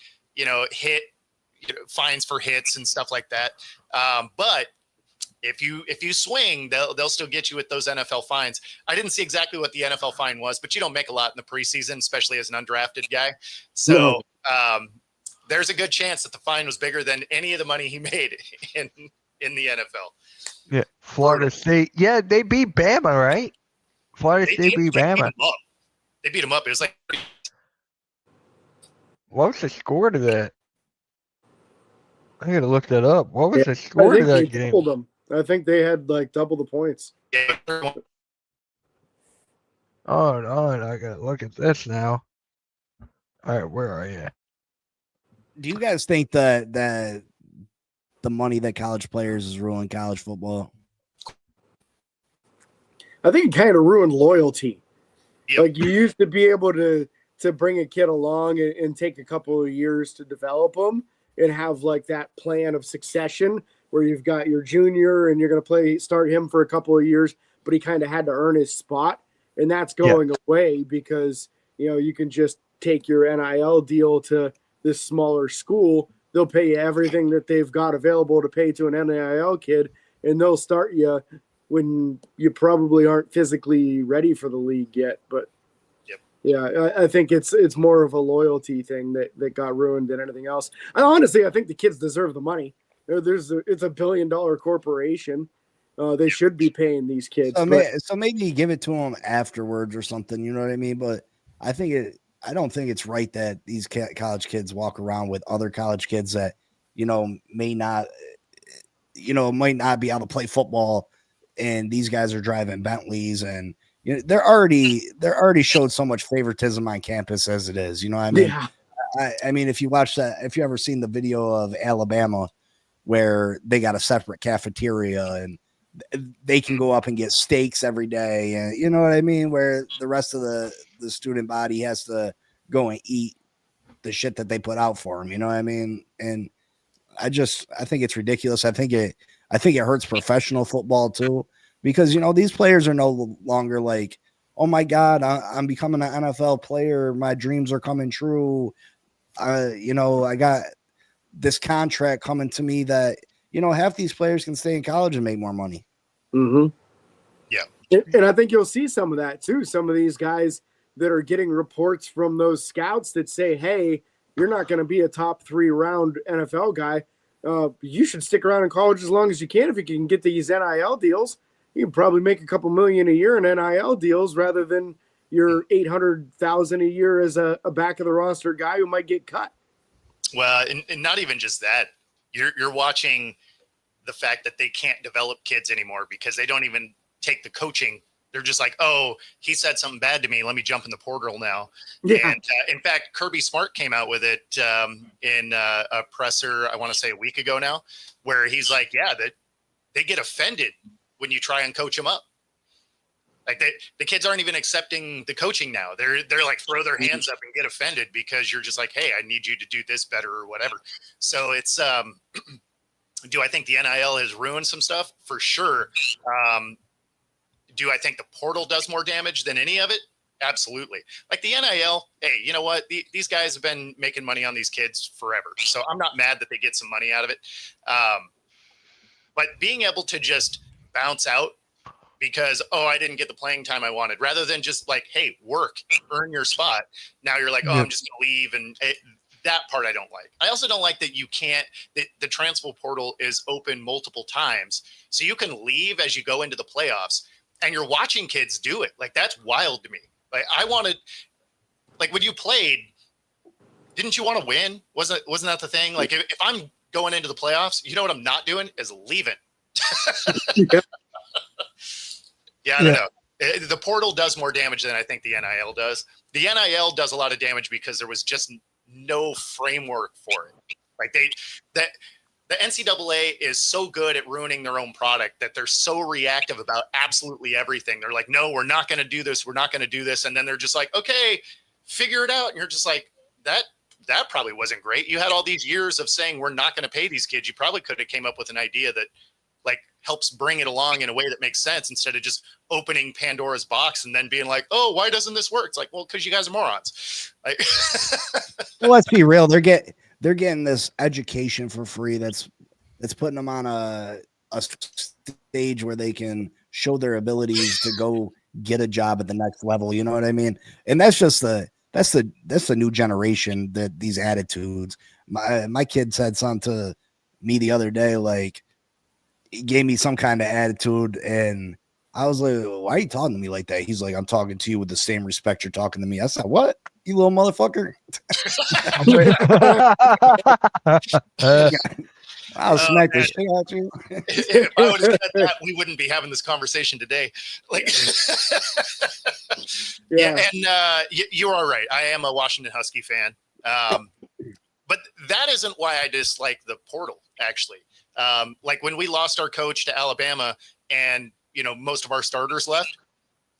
fines for hits and stuff like that. But if you swing, they'll still get you with those NFL fines. I didn't see exactly what the NFL fine was, but you don't make a lot in the preseason, especially as an undrafted guy. So there's a good chance that the fine was bigger than any of the money he made in the NFL. Yeah, Florida State. Yeah, they beat Bama, right? Florida State beat Bama. They beat him up. It was like What was the score to that? I gotta look that up. What was the score I to think that they game? doubled them. I think they had like double the points. Hold on, I gotta look at this now. All right, where are you? Do you guys think that the money that college players is ruining college football? I think it kind of ruined loyalty. Yep. Like you used to be able to bring a kid along and take a couple of years to develop them and have like that plan of succession where you've got your junior and you're going to start him for a couple of years, but he kind of had to earn his spot. And that's going away because, you can just take your NIL deal to this smaller school. They'll pay you everything that they've got available to pay to an NIL kid, and they'll start you when you probably aren't physically ready for the league yet. But yeah, I think it's more of a loyalty thing that got ruined than anything else. And honestly, I think the kids deserve the money. It's a $1 billion corporation. They should be paying these kids. So maybe give it to them afterwards or something. You know what I mean? But I don't think it's right that these college kids walk around with other college kids that might not be able to play football, and these guys are driving Bentleys, and they're already showed so much favoritism on campus as it is. You know what I mean? Yeah. I mean, if you ever seen the video of Alabama where they got a separate cafeteria and they can go up and get steaks every day, and you know what I mean, where the rest of the student body has to go and eat the shit that they put out for them. You know what I mean? And I think it's ridiculous. I think it hurts professional football too, because these players are no longer like, oh my God, I'm becoming an NFL player. My dreams are coming true. I got this contract coming to me that, half these players can stay in college and make more money. Mm-hmm. Yeah. And I think you'll see some of that too. Some of these guys that are getting reports from those scouts that say, hey, you're not going to be a top 3 round NFL guy. You should stick around in college as long as you can. If you can get these NIL deals, you can probably make a couple million a year in NIL deals rather than your $800,000 a year as a back of the roster guy who might get cut. Well, and not even just that. You're watching the fact that they can't develop kids anymore because they don't even take the coaching. They're just like, oh, he said something bad to me. Let me jump in the portal now. Yeah. And in fact, Kirby Smart came out with it in a presser, I want to say a week ago now, where he's like, yeah, that they get offended when you try and coach them up. Like the kids aren't even accepting the coaching now. They're like throw their hands up and get offended because you're just like, hey, I need you to do this better or whatever. So it's do I think the NIL has ruined some stuff? For sure. Do I think the portal does more damage than any of it? Absolutely. Like the NIL, hey, you know what? These guys have been making money on these kids forever. So I'm not mad that they get some money out of it. But being able to just bounce out because, oh, I didn't get the playing time I wanted, rather than just like, hey, work, earn your spot. Now you're like, oh, I'm just going to leave. And that part I don't like. I also don't like that you can't, the transfer portal is open multiple times. So you can leave as you go into the playoffs and you're watching kids do it. Like, that's wild to me. Like, I wanted, like when you played, didn't you want to win? Wasn't that the thing? Like if I'm going into the playoffs, you know what I'm not doing is leaving. Yeah, I don't know. The portal does more damage than I think the NIL does. The NIL does a lot of damage because there was just no framework for it. Like the NCAA is so good at ruining their own product that they're so reactive about absolutely everything. They're like, no, we're not going to do this. We're not going to do this. And then they're just like, okay, figure it out. And you're just like, that probably wasn't great. You had all these years of saying, we're not going to pay these kids. You probably could have came up with an idea that like helps bring it along in a way that makes sense instead of just opening Pandora's box and then being like, oh, why doesn't this work? It's like, well, because you guys are morons. Like, Well, let's be real. They're getting this education for free. That's putting them on a stage where they can show their abilities to go get a job at the next level. You know what I mean? And that's the new generation, that these attitudes. My kid said something to me the other day, like, he gave me some kind of attitude, and I was like, why are you talking to me like that? He's like, I'm talking to you with the same respect you're talking to me. I said, what? You little motherfucker. I'll smack the shit out you. If I would have said that, we wouldn't be having this conversation today. Like, yeah. And you are right. I am a Washington Husky fan. But that isn't why I dislike the portal, actually. Like when we lost our coach to Alabama and, you know, most of our starters left,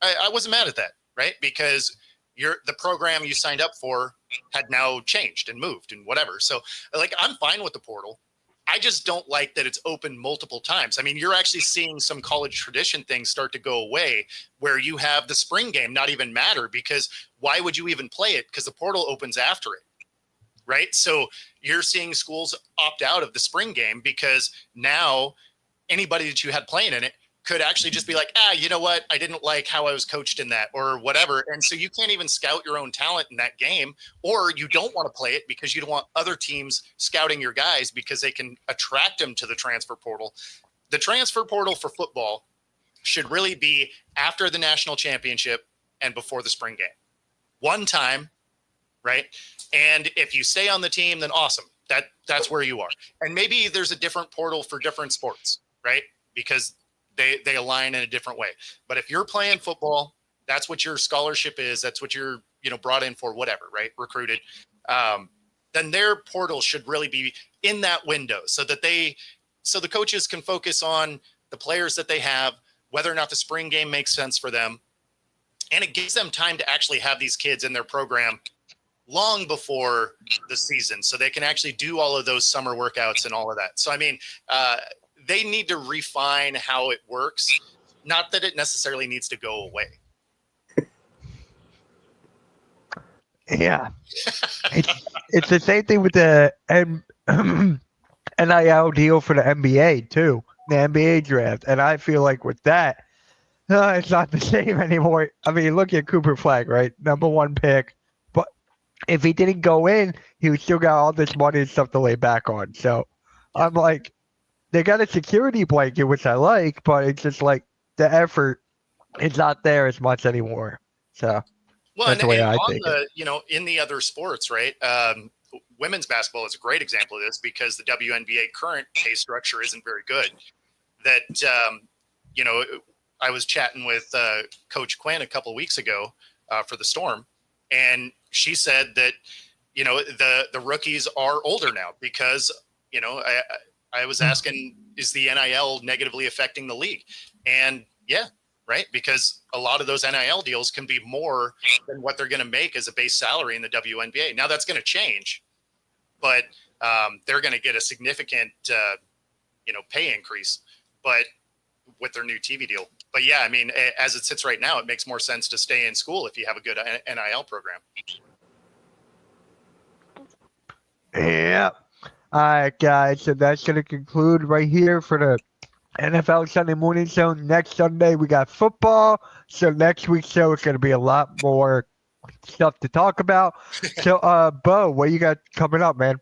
I wasn't mad at that, right? Because the program you signed up for had now changed and moved and whatever. So like, I'm fine with the portal. I just don't like that it's open multiple times. I mean, you're actually seeing some college tradition things start to go away where you have the spring game not even matter, because why would you even play it? Because the portal opens after it. Right. So you're seeing schools opt out of the spring game because now anybody that you had playing in it could actually just be like, you know what? I didn't like how I was coached in that or whatever. And so you can't even scout your own talent in that game, or you don't want to play it because you don't want other teams scouting your guys because they can attract them to the transfer portal. The transfer portal for football should really be after the national championship and before the spring game. One time. Right. And if you stay on the team, then awesome. That's where you are. And maybe there's a different portal for different sports, right? Because they align in a different way. But if you're playing football, that's what your scholarship is. That's what you're, you know, brought in for, whatever, right? Recruited. Then their portal should really be in that window so that so the coaches can focus on the players that they have, whether or not the spring game makes sense for them. And it gives them time to actually have these kids in their program long before the season, so they can actually do all of those summer workouts and all of that. So, I mean, they need to refine how it works, not that it necessarily needs to go away. Yeah. It's the same thing with the NIL deal for the NBA too, the NBA draft. And I feel like with that, it's not the same anymore. I mean, look at Cooper Flag, right? Number 1 pick. If he didn't go in, he would still got all this money and stuff to lay back on. So I'm like, they got a security blanket, which I like, but it's just like the effort is not there as much anymore. So that's the way I think it. You know, in the other sports, right? Women's basketball is a great example of this because the WNBA current pay structure isn't very good. That, you know, I was chatting with Coach Quinn a couple of weeks ago for the Storm, and she said that, you know, the rookies are older now because, you know, I was asking, is the NIL negatively affecting the league? And yeah, right. Because a lot of those NIL deals can be more than what they're going to make as a base salary in the WNBA. Now that's going to change, but they're going to get a significant, you know, pay increase, but with their new TV deal. but yeah, I mean, as it sits right now, it makes more sense to stay in school if you have a good NIL program. Yeah. All right, guys. So that's going to conclude right here for the NFL Sunday Morning Show. Next Sunday, we got football. So next week's show is going to be a lot more stuff to talk about. So, Bo, what you got coming up, man?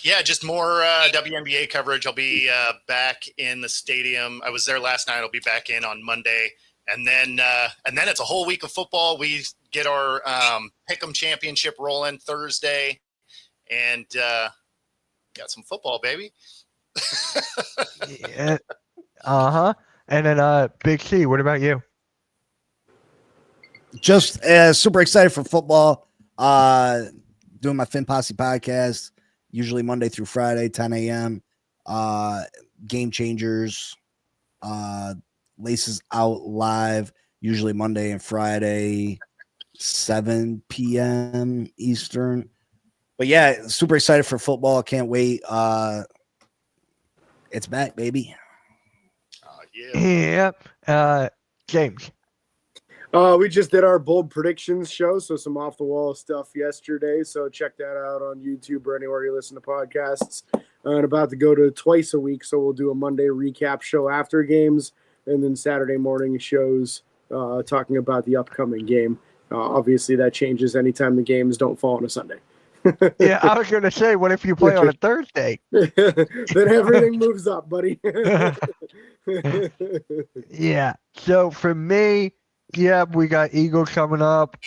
Yeah, just more WNBA coverage. I'll be back in the stadium. I was there last night. I'll be back in on Monday. And then it's a whole week of football. We get our Pick'em Championship rolling Thursday, and got some football, baby. Yeah. And then Big C, what about you? Just super excited for football. Doing my Fin Posse podcast, usually Monday through Friday, 10 a.m. Game Changers, Laces Out Live, usually Monday and Friday, 7 p.m. Eastern. But yeah, super excited for football. Can't wait. It's back, baby. Yeah. James. We just did our bold predictions show, so some off the wall stuff yesterday. So check that out on YouTube or anywhere you listen to podcasts. And about to go to twice a week, so we'll do a Monday recap show after games, and then Saturday morning shows talking about the upcoming game. Obviously, that changes anytime the games don't fall on a Sunday. Yeah, I was going to say, what if you play on a Thursday? Then everything moves up, buddy. Yeah. So for me, yeah, we got Eagles coming up.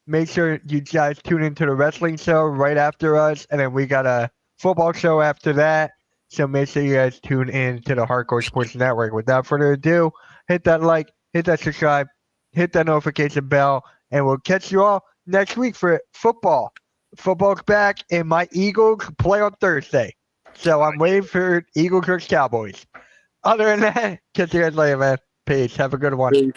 Make sure you guys tune into the wrestling show right after us, and then we got a football show after that. So make sure you guys tune in to the Hardcore Sports Network. Without further ado, hit that like, hit that subscribe, hit that notification bell, and we'll catch you all next week for football. Football's back, and my Eagles play on Thursday. So I'm waiting for Eagles versus Cowboys. Other than that, catch you guys later, man. Peace. Have a good one. Peace.